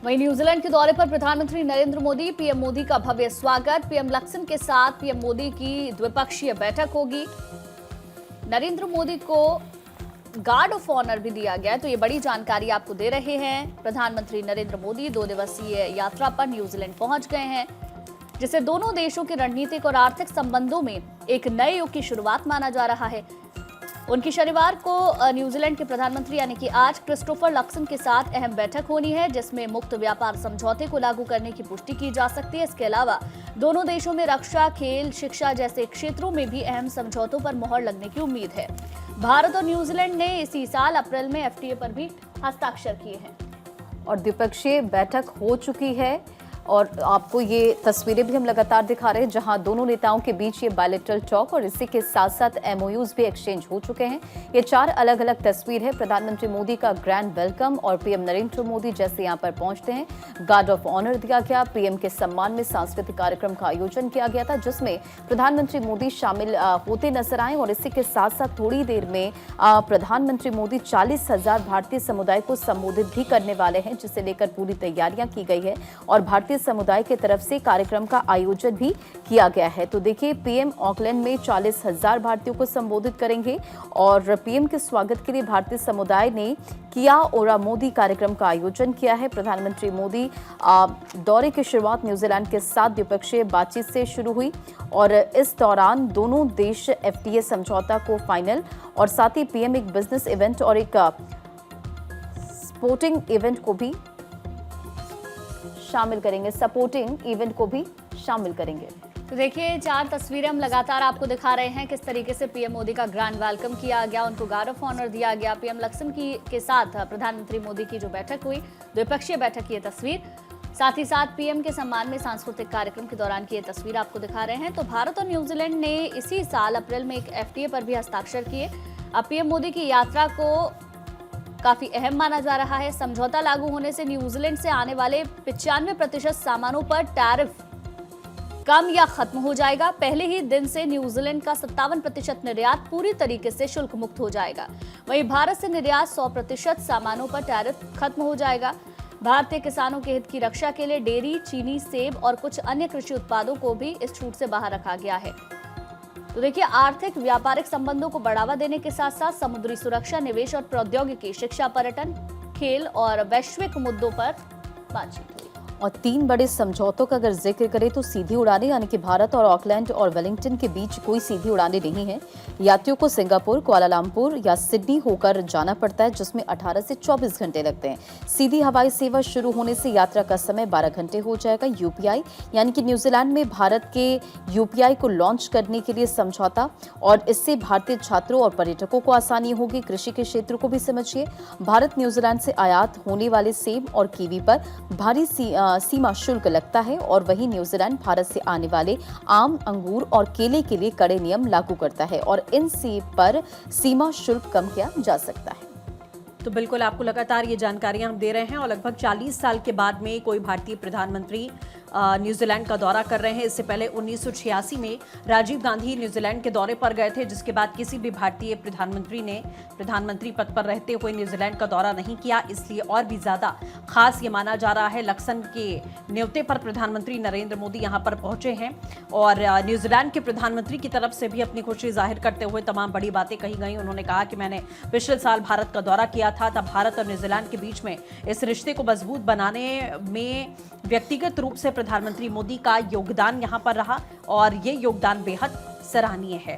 वहीं न्यूजीलैंड के दौरे पर प्रधानमंत्री नरेंद्र मोदी, पीएम मोदी का भव्य स्वागत। पीएम लक्सन के साथ पीएम मोदी की द्विपक्षीय बैठक होगी। नरेंद्र मोदी को गार्ड ऑफ ऑनर भी दिया गया, तो ये बड़ी जानकारी आपको दे रहे हैं। प्रधानमंत्री नरेंद्र मोदी 2 दिवसीय यात्रा पर न्यूजीलैंड पहुंच गए हैं, जिसे दोनों देशों के रणनीतिक और आर्थिक संबंधों में एक नए युग की शुरुआत माना जा रहा है। उनकी शनिवार को न्यूजीलैंड के प्रधानमंत्री यानी कि आज क्रिस्टोफर लक्सन के साथ अहम बैठक होनी है, जिसमें मुक्त व्यापार समझौते को लागू करने की पुष्टि की जा सकती है। इसके अलावा दोनों देशों में रक्षा, खेल, शिक्षा जैसे क्षेत्रों में भी अहम समझौतों पर मोहर लगने की उम्मीद है। भारत और न्यूजीलैंड ने इसी साल अप्रैल में एफटीए पर भी हस्ताक्षर किए हैं और द्विपक्षीय बैठक हो चुकी है। और आपको ये तस्वीरें भी हम लगातार दिखा रहे हैं, जहां दोनों नेताओं के बीच ये बायलैटरल टॉक और इसी के साथ साथ एमओयूज भी एक्सचेंज हो चुके हैं। ये 4 अलग अलग तस्वीर है। प्रधानमंत्री मोदी का ग्रैंड वेलकम और पीएम नरेंद्र मोदी जैसे यहां पर पहुंचते हैं, गार्ड ऑफ ऑनर दिया गया। पीएम के सम्मान में सांस्कृतिक कार्यक्रम का आयोजन किया गया था, जिसमें प्रधानमंत्री मोदी शामिल होते नजर आए। और इसी के साथ साथ थोड़ी देर में प्रधानमंत्री मोदी 40,000 भारतीय समुदाय को संबोधित भी करने वाले हैं, जिसे लेकर पूरी तैयारियां की गई है और भारतीय समुदाय की तरफ से कार्यक्रम का आयोजन भी किया गया है। तो देखिए, पीएम ऑकलैंड में 40,000 भारतीयों को संबोधित करेंगे और पीएम के स्वागत के लिए भारतीय समुदाय ने किया ओरा मोदी कार्यक्रम का आयोजन किया है। प्रधानमंत्री मोदी दौरे की शुरुआत न्यूजीलैंड के साथ द्विपक्षीय बातचीत से शुरू हुई और इस दौरान दोनों देश एफटीए समझौता को फाइनल और साथ ही पीएम एक बिजनेस इवेंट और एक स्पोर्टिंग इवेंट को भी शामिल करेंगे, सपोर्टिंग इवेंट को भी शामिल करेंगे। तो देखिए, 4 तस्वीरें हम लगातार आपको दिखा रहे हैं, किस तरीके से पीएम मोदी का ग्रैंड वेलकम किया गया, उनको गार्ड ऑफ ऑनर दिया गया। पीएम लक्सन के साथ प्रधानमंत्री मोदी की जो बैठक हुई, द्विपक्षीय बैठक की ये तस्वीर, साथ ही साथ पीएम के सम्मान में सांस्कृतिक कार्यक्रम के दौरान की ये तस्वीर आपको दिखा रहे हैं। तो भारत और न्यूजीलैंड ने इसी साल अप्रैल में एक एफटीए पर भी हस्ताक्षर किए। अब पीएम मोदी की यात्रा को काफी अहम माना जा रहा है। समझौता लागू होने से न्यूजीलैंड से आने वाले 95% सामानों पर टैरिफ कम या खत्म हो जाएगा। पहले ही दिन से न्यूजीलैंड का 57% निर्यात पूरी तरीके से शुल्क मुक्त हो जाएगा। वहीं भारत से निर्यात 100% सामानों पर टैरिफ खत्म हो जाएगा। भारतीय किसानों के हित की रक्षा के लिए डेयरी, चीनी, सेब और कुछ अन्य कृषि उत्पादों को भी इस छूट से बाहर रखा गया है। तो देखिए, आर्थिक व्यापारिक संबंधों को बढ़ावा देने के साथ साथ समुद्री सुरक्षा, निवेश और प्रौद्योगिकी, शिक्षा, पर्यटन, खेल और वैश्विक मुद्दों पर बातचीत हुई। और 3 बड़े समझौतों का अगर जिक्र करें तो सीधी उड़ानें, यानी कि भारत और ऑकलैंड और वेलिंगटन के बीच कोई सीधी उड़ानें नहीं है। यात्रियों को सिंगापुर, कुआलालंपुर या सिडनी होकर जाना पड़ता है, जिसमें 18 से 24 घंटे लगते हैं। सीधी हवाई सेवा शुरू होने से यात्रा का समय 12 घंटे हो जाएगा। यूपीआई, यानी कि न्यूजीलैंड में भारत के यूपीआई को लॉन्च करने के लिए समझौता, और इससे भारतीय छात्रों और पर्यटकों को आसानी होगी। कृषि के क्षेत्र को भी समझिए, भारत न्यूजीलैंड से आयात होने वाले सेब और कीवी पर भारी सीमा शुल्क लगता है और वहीं न्यूजीलैंड भारत से आने वाले आम, अंगूर और केले के लिए कड़े नियम लागू करता है और इन सेब पर सीमा शुल्क कम किया जा सकता है। तो बिल्कुल आपको लगातार ये जानकारियां हम दे रहे हैं और लगभग 40 साल के बाद में कोई भारतीय प्रधानमंत्री न्यूजीलैंड का दौरा कर रहे हैं। इससे पहले 1986 में राजीव गांधी न्यूजीलैंड के दौरे पर गए थे, जिसके बाद किसी भी भारतीय प्रधानमंत्री ने प्रधानमंत्री पद पर रहते हुए न्यूजीलैंड का दौरा नहीं किया। इसलिए और भी ज्यादा खास ये माना जा रहा है। लक्सन के न्योते पर प्रधानमंत्री नरेंद्र मोदी यहाँ पर पहुंचे हैं और न्यूजीलैंड के प्रधानमंत्री की तरफ से भी अपनी खुशी जाहिर करते हुए तमाम बड़ी बातें कही गई। उन्होंने कहा कि मैंने पिछले साल भारत का दौरा किया था, तब भारत और न्यूजीलैंड के बीच में इस रिश्ते को मजबूत बनाने में व्यक्तिगत रूप से प्रधानमंत्री मोदी का योगदान यहां पर रहा और ये योगदान बेहद सराहनीय है।